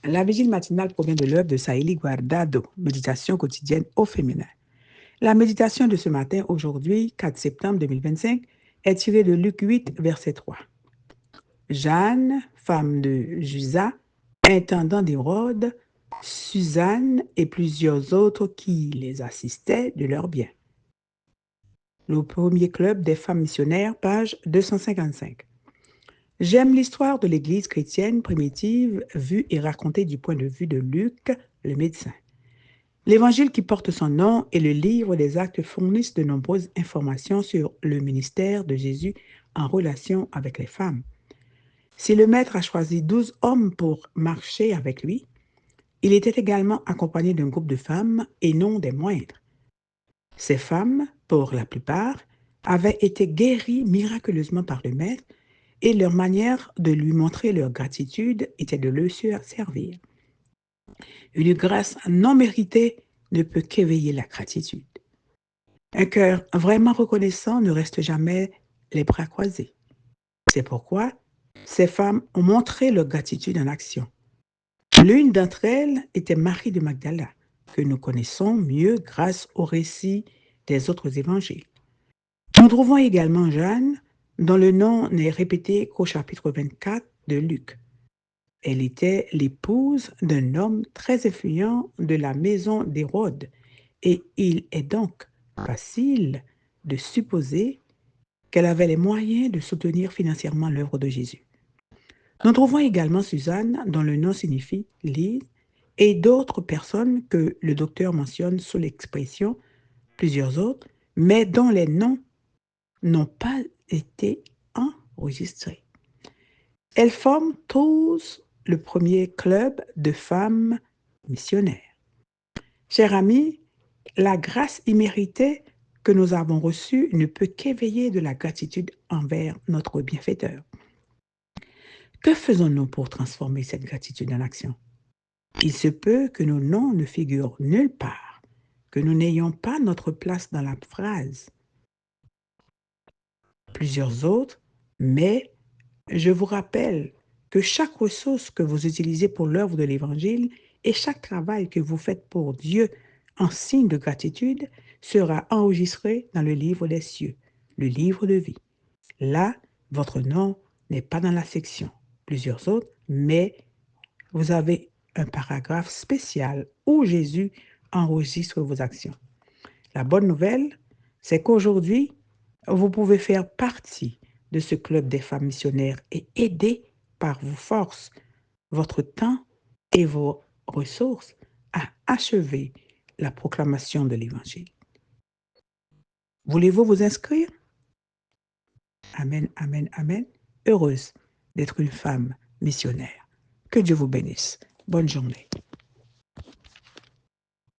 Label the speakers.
Speaker 1: La vigile matinale provient de l'œuvre de Saïli Guardado, Méditation quotidienne au féminin. La méditation de ce matin, aujourd'hui, 4 septembre 2025, est tirée de Luc 8, verset 3. Jeanne, femme de Jusa, intendant d'Hérode, Suzanne et plusieurs autres qui les assistaient de leurs biens. Le premier club des femmes missionnaires, page 255. J'aime l'histoire de l'Église chrétienne primitive vue et racontée du point de vue de Luc, le médecin. L'Évangile qui porte son nom et le livre des Actes fournissent de nombreuses informations sur le ministère de Jésus en relation avec les femmes. Si le Maître a choisi 12 hommes pour marcher avec lui, il était également accompagné d'un groupe de femmes et non des moindres. Ces femmes, pour la plupart, avaient été guéries miraculeusement par le Maître et leur manière de lui montrer leur gratitude était de le servir. Une grâce non méritée ne peut qu'éveiller la gratitude. Un cœur vraiment reconnaissant ne reste jamais les bras croisés. C'est pourquoi ces femmes ont montré leur gratitude en action. L'une d'entre elles était Marie de Magdala, que nous connaissons mieux grâce au récit des autres évangiles. Nous trouvons également Jeanne, dont le nom n'est répété qu'au chapitre 24 de Luc. Elle était l'épouse d'un homme très influent de la maison d'Hérode, et il est donc facile de supposer qu'elle avait les moyens de soutenir financièrement l'œuvre de Jésus. Nous trouvons également Suzanne, dont le nom signifie Lise, et d'autres personnes que le docteur mentionne sous l'expression plusieurs autres, mais dont les noms n'ont pas été enregistrés. Elles forment tous le premier club de femmes missionnaires. Chers amis, la grâce imméritée que nous avons reçue ne peut qu'éveiller de la gratitude envers notre bienfaiteur. Que faisons-nous pour transformer cette gratitude en action? Il se peut que nos noms ne figurent nulle part, que nous n'ayons pas notre place dans la phrase. Plusieurs autres, mais je vous rappelle que chaque ressource que vous utilisez pour l'œuvre de l'Évangile et chaque travail que vous faites pour Dieu en signe de gratitude sera enregistré dans le livre des cieux, le livre de vie. Là, votre nom n'est pas dans la section. Plusieurs autres, mais vous avez un paragraphe spécial où Jésus enregistre vos actions. La bonne nouvelle, c'est qu'aujourd'hui, vous pouvez faire partie de ce club des femmes missionnaires et aider par vos forces, votre temps et vos ressources à achever la proclamation de l'Évangile. Voulez-vous vous inscrire? Amen, amen, amen. Heureuse d'être une femme missionnaire. Que Dieu vous bénisse. Bonne journée.